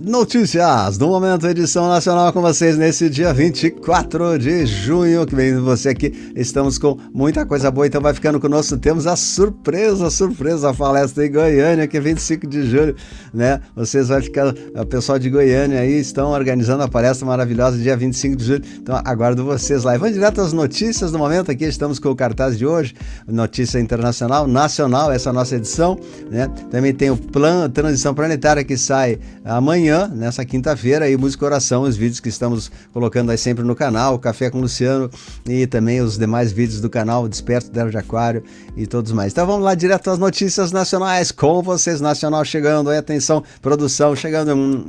Notícias do Momento, edição nacional com vocês nesse dia 24 de junho. Que bem você aqui, estamos com muita coisa boa, então vai ficando conosco. Temos a surpresa, a palestra em Goiânia, que é 25 de julho, né? Vocês vão ficar, o pessoal de Goiânia aí estão organizando a palestra maravilhosa dia 25 de julho, então aguardo vocês lá. E vamos direto às notícias do momento. Aqui estamos com o cartaz de hoje, notícia internacional, nacional, essa é a nossa edição, né? Também tem o plano Transição Planetária que sai amanhã, nessa quinta-feira, e Música Oração, os vídeos que estamos colocando aí sempre no canal, Café com Luciano e também os demais vídeos do canal Desperto Dero de Aquário e todos mais. Então vamos lá direto às notícias nacionais com vocês, nacional chegando aí, atenção, produção chegando.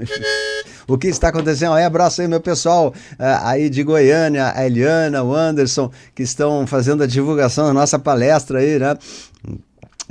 O que está acontecendo aí? Abraço aí meu pessoal aí de Goiânia, a Eliana, o Anderson, que estão fazendo a divulgação da nossa palestra aí, né?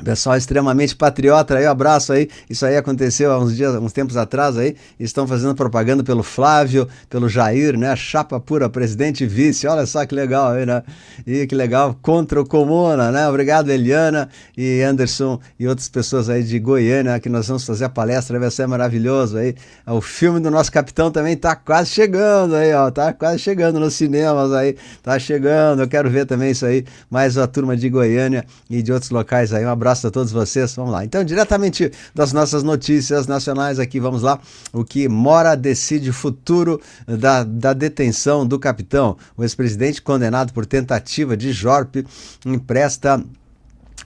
Pessoal extremamente patriota aí, um abraço aí. Isso aí aconteceu há uns tempos atrás aí. Estão fazendo propaganda pelo Flávio, pelo Jair, né? Chapa pura, presidente e vice. Olha só que legal aí, né? E que legal, contra o Comuna, né? Obrigado, Eliana e Anderson e outras pessoas aí de Goiânia, que nós vamos fazer a palestra, vai ser maravilhoso aí. O filme do nosso capitão também tá quase chegando aí, ó. Tá quase chegando nos cinemas aí. Tá chegando, eu quero ver também isso aí. Mais a turma de Goiânia e de outros locais aí. Um abraço a todos vocês, vamos lá. Então, diretamente das nossas notícias nacionais aqui, vamos lá. O que Mora decide futuro da detenção do capitão. O ex-presidente condenado por tentativa de golpe empresta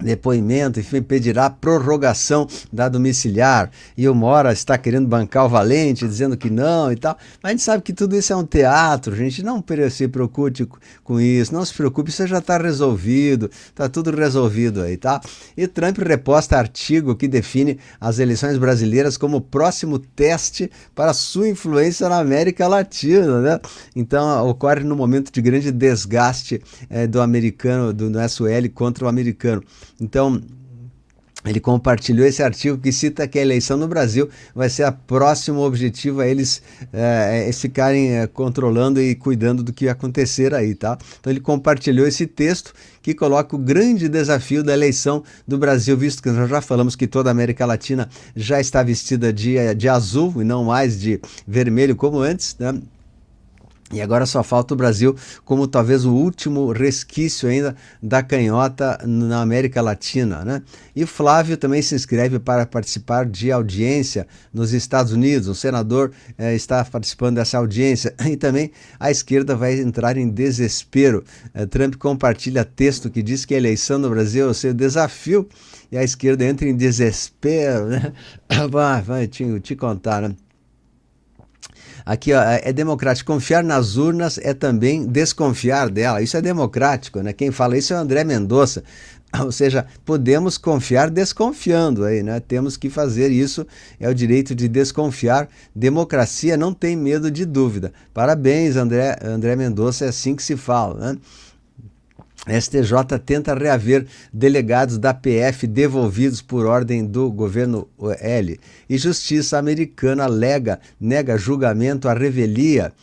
depoimento, enfim, pedirá prorrogação da domiciliar, e o Mora está querendo bancar o Valente, dizendo que não e tal, mas a gente sabe que tudo isso é um teatro, gente, não se preocupe com isso, não se preocupe, isso já está resolvido, está tudo resolvido aí, tá? E Trump reposta artigo que define as eleições brasileiras como o próximo teste para sua influência na América Latina, né? Então, ocorre no momento de grande desgaste do americano, do SL contra o americano. Então, ele compartilhou esse artigo que cita que a eleição no Brasil vai ser a próximo objetivo a eles ficarem controlando e cuidando do que acontecer aí, tá? Então ele compartilhou esse texto que coloca o grande desafio da eleição do Brasil, visto que nós já falamos que toda a América Latina já está vestida de azul e não mais de vermelho como antes, né? E agora só falta o Brasil como talvez o último resquício ainda da canhota na América Latina, né? E Flávio também se inscreve para participar de audiência nos Estados Unidos. O senador está participando dessa audiência e também a esquerda vai entrar em desespero. Trump compartilha texto que diz que a eleição no Brasil é o seu desafio e a esquerda entra em desespero, né? Vai te contar, né? Aqui, ó, é democrático. Confiar nas urnas é também desconfiar dela. Isso é democrático, né? Quem fala isso é o André Mendonça. Ou seja, podemos confiar desconfiando aí, né? Temos que fazer isso, é o direito de desconfiar. Democracia não tem medo de dúvida. Parabéns, André Mendonça, é assim que se fala, né? STJ tenta reaver delegados da PF devolvidos por ordem do governo L. E Justiça americana nega julgamento à revelia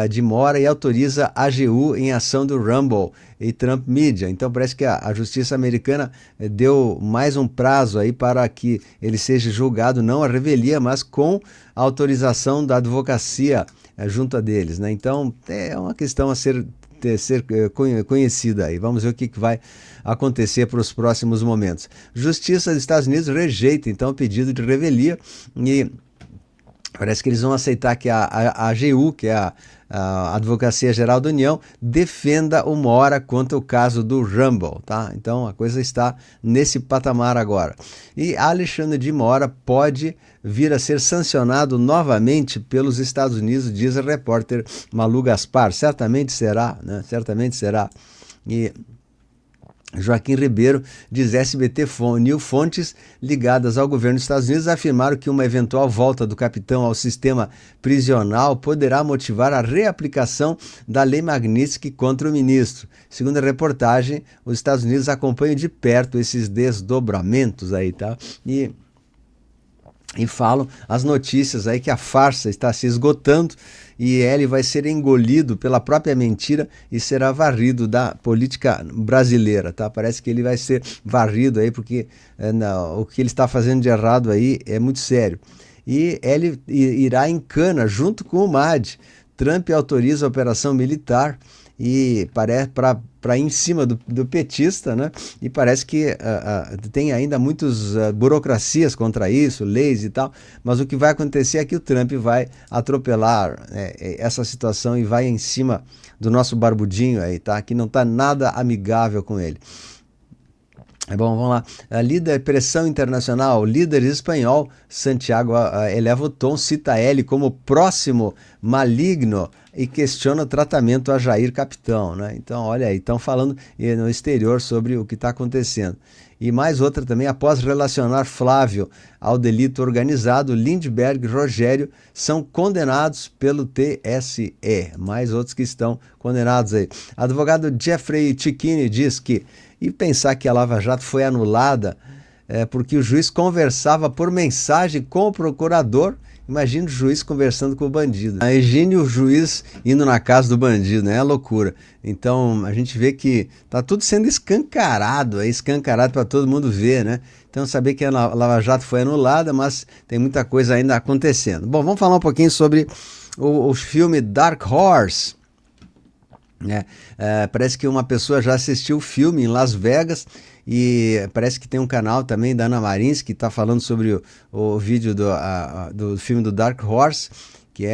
de Mora e autoriza a AGU em ação do Rumble e Trump Media. Então parece que a Justiça americana deu mais um prazo aí para que ele seja julgado, não a revelia, mas com a autorização da advocacia junto a deles, né? Então é uma questão a ser conhecida aí. Vamos ver o que vai acontecer para os próximos momentos. Justiça dos Estados Unidos rejeita então o pedido de revelia e parece que eles vão aceitar que a AGU, que é a Advocacia Geral da União, defenda o Mora contra o caso do Rumble, tá? Então a coisa está nesse patamar agora. E Alexandre de Moura pode vir a ser sancionado novamente pelos Estados Unidos, diz a repórter Malu Gaspar. Certamente será, né? Certamente será. E Joaquim Ribeiro diz SBT New fontes ligadas ao governo dos Estados Unidos afirmaram que uma eventual volta do capitão ao sistema prisional poderá motivar a reaplicação da lei Magnitsky contra o ministro. Segundo a reportagem, os Estados Unidos acompanham de perto esses desdobramentos aí, tá? E falam as notícias aí que a farsa está se esgotando e ele vai ser engolido pela própria mentira e será varrido da política brasileira, tá? Parece que ele vai ser varrido aí porque o que ele está fazendo de errado aí é muito sério. e ele irá em Cana junto com o MAD. Trump autoriza a operação militar e para em cima do petista, né? E parece que tem ainda muitas burocracias contra isso, leis e tal, mas o que vai acontecer é que o Trump vai atropelar essa situação e vai em cima do nosso barbudinho aí, tá? Que não está nada amigável com ele. Bom, vamos lá. A líder pressão internacional, líder espanhol, Santiago eleva o tom, cita ele como próximo maligno e questiona o tratamento a Jair Capitão, né? Então, olha aí, estão falando no exterior sobre o que está acontecendo. E mais outra também, após relacionar Flávio ao delito organizado, Lindbergh e Rogério são condenados pelo TSE. Mais outros que estão condenados aí. Advogado Jeffrey Cicchini diz que e pensar que a Lava Jato foi anulada porque o juiz conversava por mensagem com o procurador. Imagina o juiz conversando com o bandido. Imagine o juiz indo na casa do bandido, né? É loucura. Então a gente vê que tá tudo sendo escancarado para todo mundo ver, né? Então saber que a Lava Jato foi anulada, mas tem muita coisa ainda acontecendo. Bom, vamos falar um pouquinho sobre o filme Dark Horse. Parece que uma pessoa já assistiu o filme em Las Vegas e parece que tem um canal também da Ana Marins que está falando sobre o vídeo do filme do Dark Horse, que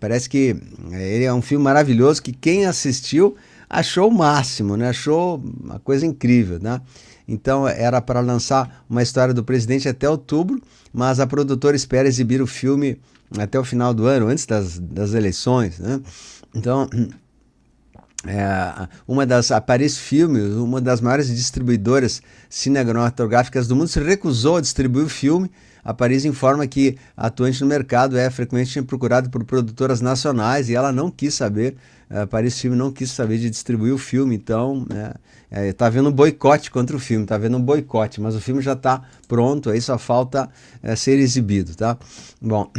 parece que ele é um filme maravilhoso que quem assistiu achou o máximo, né? Achou uma coisa incrível, né? Então era para lançar uma história do presidente até outubro, mas a produtora espera exibir o filme até o final do ano, antes das eleições, né? Então a Paris Filmes, uma das maiores distribuidoras cinematográficas do mundo, se recusou a distribuir o filme. A Paris informa que a atuante no mercado é frequentemente procurada por produtoras nacionais e ela não quis saber, a Paris Filmes não quis saber de distribuir o filme, então está havendo um boicote contra o filme, está havendo um boicote, mas o filme já está pronto, aí só falta ser exibido, tá? Bom...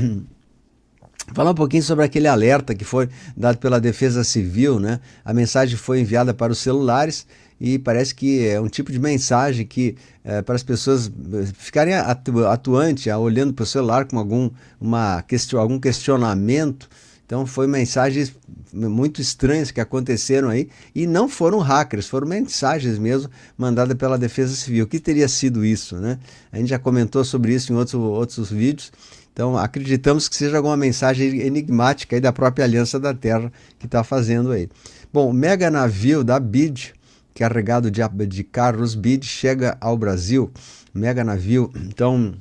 Falar um pouquinho sobre aquele alerta que foi dado pela Defesa Civil, né? A mensagem foi enviada para os celulares e parece que é um tipo de mensagem que para as pessoas ficarem atuantes, olhando para o celular com algum questionamento. Então foi mensagens muito estranhas que aconteceram aí e não foram hackers, foram mensagens mesmo mandadas pela Defesa Civil. O que teria sido isso, né? A gente já comentou sobre isso em outros vídeos. Então, acreditamos que seja alguma mensagem enigmática aí da própria Aliança da Terra que está fazendo aí. Bom, o mega navio da BID, carregado de carros BID, chega ao Brasil. Mega navio, então,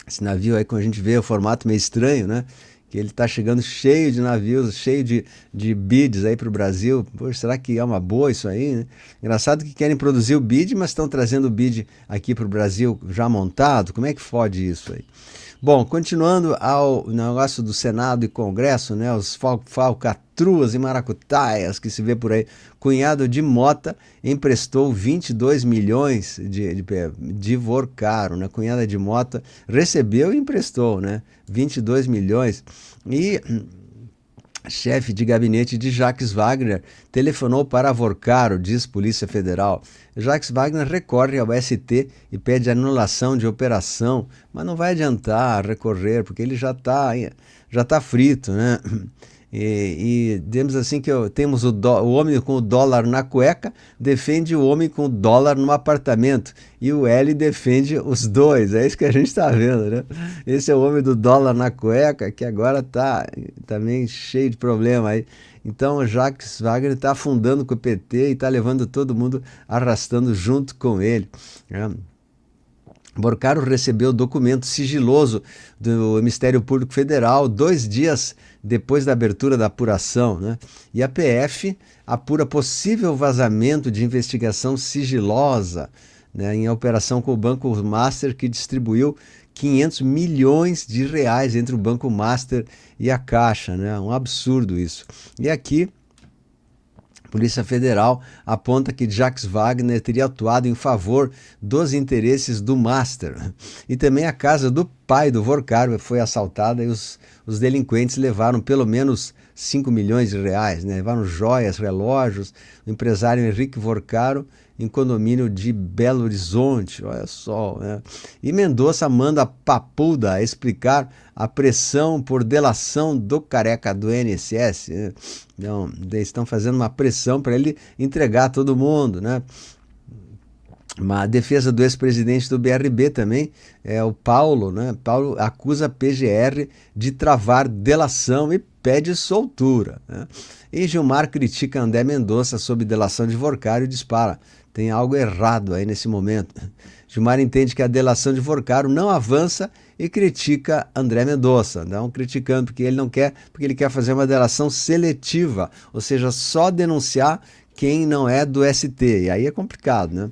esse navio aí, como a gente vê, o formato meio estranho, né? Que ele está chegando cheio de navios, cheio de BIDs aí para o Brasil. Poxa, será que é uma boa isso aí, né? Engraçado que querem produzir o BID, mas estão trazendo o BID aqui para o Brasil já montado. Como é que fode isso aí? Bom, continuando ao negócio do Senado e Congresso, né, os falcatruas e maracutaias que se vê por aí. Cunhado de Mota emprestou 22 milhões de Vorcaro, né? Cunhada de Mota recebeu e emprestou, né? 22 milhões. E chefe de gabinete de Jacques Wagner telefonou para Vorcaro, diz Polícia Federal. Jacques Wagner recorre ao ST e pede anulação de operação, mas não vai adiantar recorrer, porque ele já tá frito, né? E digamos assim que temos o homem com o dólar na cueca defende o homem com o dólar no apartamento e o L defende os dois, é isso que a gente está vendo, né? Esse é o homem do dólar na cueca que agora tá também cheio de problema aí. Então o Jacques Wagner está afundando com o PT e está levando todo mundo arrastando junto com ele, né? Vorcaro recebeu o documento sigiloso do Ministério Público Federal 2 dias depois da abertura da apuração, né? E a PF apura possível vazamento de investigação sigilosa, né, em operação com o Banco Master, que distribuiu 500 milhões de reais entre o Banco Master e a Caixa, né? Um absurdo isso. E aqui Polícia Federal aponta que Jacques Wagner teria atuado em favor dos interesses do Master. E também a casa do pai do Vorcaro foi assaltada e os delinquentes levaram pelo menos 5 milhões de reais, né? Levaram joias, relógios. O empresário Henrique Vorcaro, em condomínio de Belo Horizonte, olha só, né? E Mendonça manda Papuda explicar a pressão por delação do careca do INSS, né? Então, eles estão fazendo uma pressão para ele entregar todo mundo, né? Uma defesa do ex-presidente do BRB também, o Paulo, né? Paulo acusa a PGR de travar delação e pede soltura, né? E Gilmar critica André Mendonça sobre delação de Vorcaro e dispara: tem algo errado aí nesse momento. Gilmar entende que a delação de Vorcaro não avança e critica André Mendonça, não criticando porque ele não quer, porque ele quer fazer uma delação seletiva, ou seja, só denunciar quem não é do ST, e aí é complicado, né?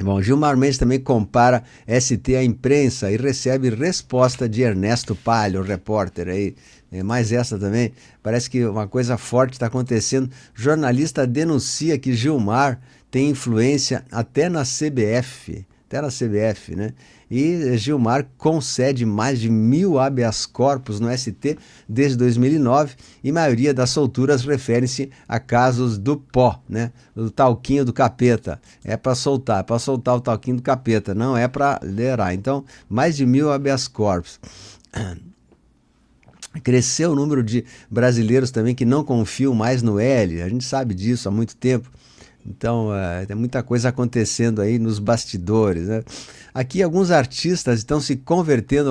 Bom, Gilmar Mendes também compara ST à imprensa e recebe resposta de Ernesto Palha, o repórter aí. Mais essa também, parece que uma coisa forte está acontecendo. Jornalista denuncia que Gilmar tem influência até na CBF, né? E Gilmar concede mais de 1.000 habeas corpus no ST desde 2009 e a maioria das solturas referem-se a casos do pó, né? Do talquinho do capeta. É para soltar o talquinho do capeta, não é para liderar. Então, mais de 1.000 habeas corpus. Cresceu o número de brasileiros também que não confiam mais no L, a gente sabe disso há muito tempo. Então, tem muita coisa acontecendo aí nos bastidores, né? Aqui alguns artistas estão se convertendo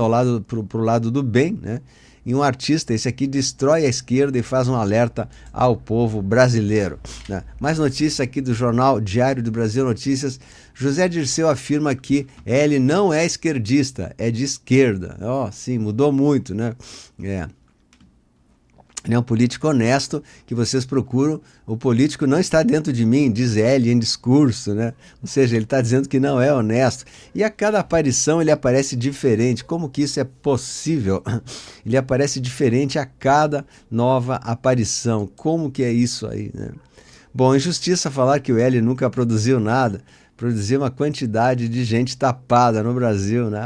pro lado do bem, né? E um artista, esse aqui, destrói a esquerda e faz um alerta ao povo brasileiro, né? Mais notícia aqui do jornal Diário do Brasil Notícias. José Dirceu afirma que ele não é esquerdista, é de esquerda. Sim, mudou muito, né? Ele é um político honesto que vocês procuram. O político não está dentro de mim, diz ele em discurso, né? Ou seja, ele está dizendo que não é honesto. E a cada aparição ele aparece diferente. Como que isso é possível? Ele aparece diferente a cada nova aparição. Como que é isso aí, né? Bom, injustiça falar que o L nunca produziu nada. Produziu uma quantidade de gente tapada no Brasil, né?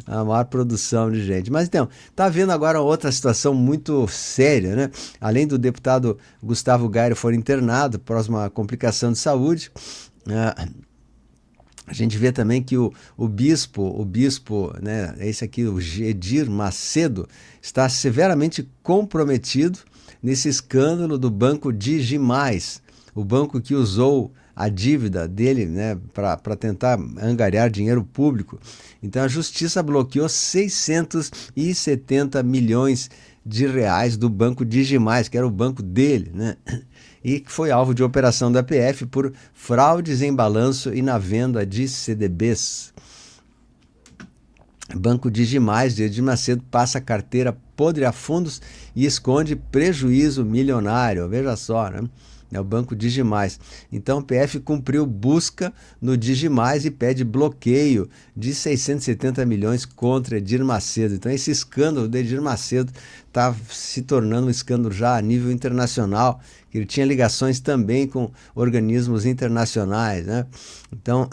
A maior produção de gente. Mas então, está havendo agora outra situação muito séria, né? Além do deputado Gustavo Gairo for internado após uma complicação de saúde, a gente vê também que o bispo, né, esse aqui, o Edir Macedo, está severamente comprometido nesse escândalo do banco Digimais, o banco que usou a dívida dele, né, para tentar angariar dinheiro público. Então a justiça bloqueou 670 milhões de reais do banco Digimais, que era o banco dele, né? E que foi alvo de operação da PF por fraudes em balanço e na venda de CDBs. Banco Digimais de Edir Macedo passa carteira podre a fundos e esconde prejuízo milionário. Veja só, né? É o Banco Digimais. Então o PF cumpriu busca no Digimais e pede bloqueio de 670 milhões contra Edir Macedo. Então esse escândalo de Edir Macedo está se tornando um escândalo já a nível internacional, que ele tinha ligações também com organismos internacionais, né? Então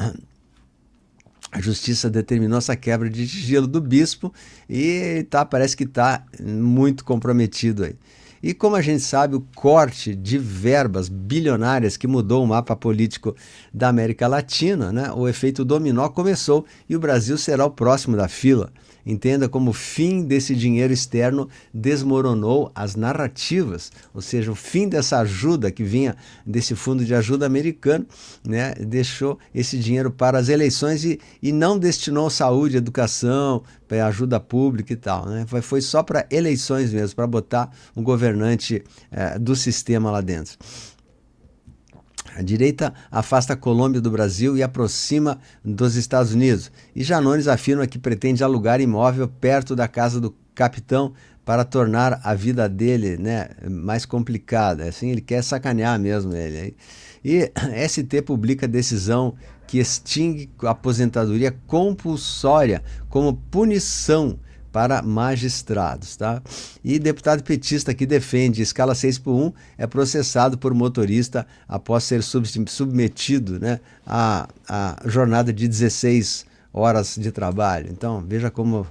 a justiça determinou essa quebra de sigilo do bispo e parece que está muito comprometido aí. E como a gente sabe, o corte de verbas bilionárias que mudou o mapa político da América Latina, né? O efeito dominó começou e o Brasil será o próximo da fila. Entenda como o fim desse dinheiro externo desmoronou as narrativas, ou seja, o fim dessa ajuda que vinha desse fundo de ajuda americano, né, deixou esse dinheiro para as eleições e não destinou saúde, educação, ajuda pública e tal, né? Foi só para eleições mesmo, para botar um governante do sistema lá dentro. A direita afasta a Colômbia do Brasil e aproxima dos Estados Unidos. E Janones afirma que pretende alugar imóvel perto da casa do capitão para tornar a vida dele, né, mais complicada. Assim, ele quer sacanear mesmo ele. E ST publica decisão que extingue a aposentadoria compulsória como punição para magistrados, tá? E deputado petista que defende escala 6x1 é processado por motorista após ser submetido, né, a jornada de 16 horas de trabalho. Então, veja como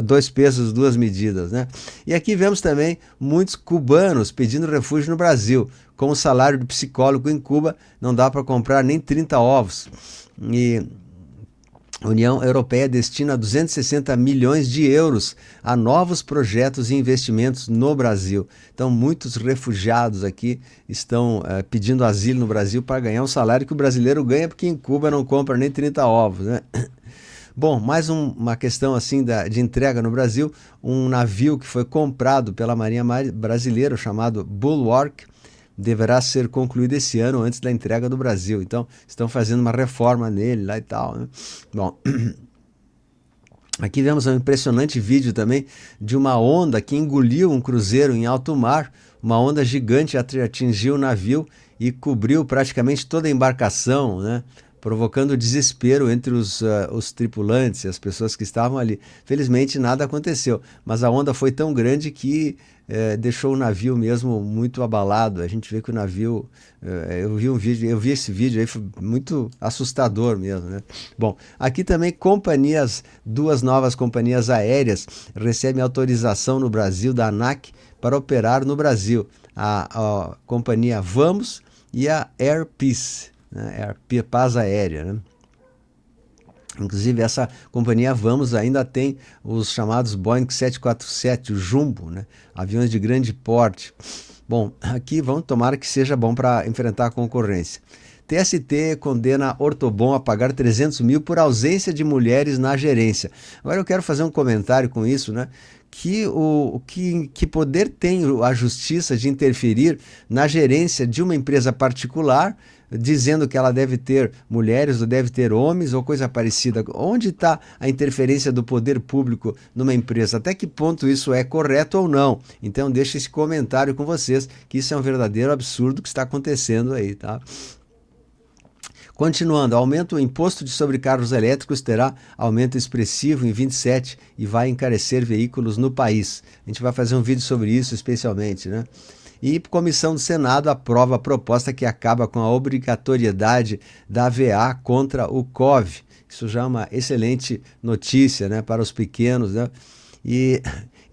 dois pesos, duas medidas, né? E aqui vemos também muitos cubanos pedindo refúgio no Brasil. Com o salário de psicólogo em Cuba, não dá para comprar nem 30 ovos. E a União Europeia destina 260 milhões de euros a novos projetos e investimentos no Brasil. Então, muitos refugiados aqui estão pedindo asilo no Brasil para ganhar um salário que o brasileiro ganha, porque em Cuba não compra nem 30 ovos, né? Bom, mais uma questão assim de entrega no Brasil. Um navio que foi comprado pela Marinha Brasileira, chamado Bulwark, deverá ser concluído esse ano antes da entrega do Brasil. Então, estão fazendo uma reforma nele lá e tal, né? Bom, aqui vemos um impressionante vídeo também de uma onda que engoliu um cruzeiro em alto mar. Uma onda gigante atingiu o navio e cobriu praticamente toda a embarcação, né? Provocando desespero entre os tripulantes e as pessoas que estavam ali. Felizmente nada aconteceu, mas a onda foi tão grande que deixou o navio mesmo muito abalado. A gente vê que o navio, eu vi esse vídeo aí, foi muito assustador mesmo, né? Bom, aqui também duas novas companhias aéreas recebem autorização no Brasil da ANAC para operar no Brasil. A companhia Vamos e a Air Peace, né? Paz Aérea, né? Inclusive, essa companhia Vamos ainda tem os chamados Boeing 747, o Jumbo, né? Aviões de grande porte. Bom, aqui tomara que seja bom para enfrentar a concorrência. TST condena Ortobon a pagar 300 mil por ausência de mulheres na gerência. Agora eu quero fazer um comentário com isso, né? Que poder tem a justiça de interferir na gerência de uma empresa particular, dizendo que ela deve ter mulheres ou deve ter homens ou coisa parecida? Onde está a interferência do poder público numa empresa? Até que ponto isso é correto ou não? Então deixo esse comentário com vocês, que isso é um verdadeiro absurdo que está acontecendo aí, tá? Continuando, aumento o imposto sobre carros elétricos terá aumento expressivo em 27 e vai encarecer veículos no país. A gente vai fazer um vídeo sobre isso especialmente, né? E comissão do Senado aprova a proposta que acaba com a obrigatoriedade da AVA contra o COV. Isso já é uma excelente notícia, né, para os pequenos, né? E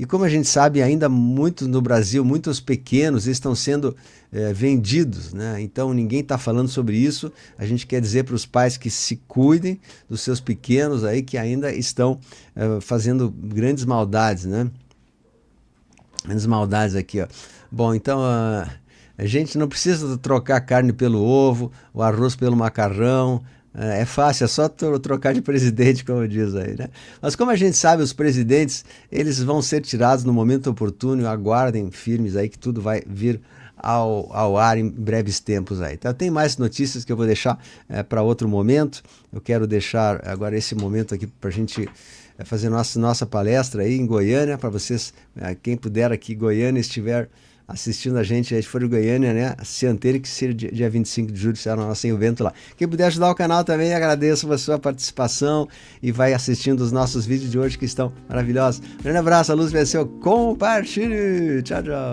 como a gente sabe, ainda muito no Brasil, muitos pequenos estão sendo vendidos, né? Então ninguém está falando sobre isso. A gente quer dizer para os pais que se cuidem dos seus pequenos aí que ainda estão fazendo grandes maldades, né? Grandes maldades aqui, ó. Bom, então a gente não precisa trocar carne pelo ovo, o arroz pelo macarrão. É fácil, é só trocar de presidente, como diz aí, né? Mas como a gente sabe, os presidentes, eles vão ser tirados no momento oportuno. Aguardem firmes aí que tudo vai vir ao ar em breves tempos aí. Então, tem mais notícias que eu vou deixar para outro momento. Eu quero deixar agora esse momento aqui para a gente fazer nossa palestra aí em Goiânia, para vocês, quem puder aqui em Goiânia, estiver assistindo a gente, aí for de Goiânia, né? Se antere que seja dia 25 de julho, será o nosso evento lá. Quem puder ajudar o canal também, agradeço a sua participação e vai assistindo os nossos vídeos de hoje que estão maravilhosos. Um grande abraço, a luz venceu, compartilhe! Tchau, tchau!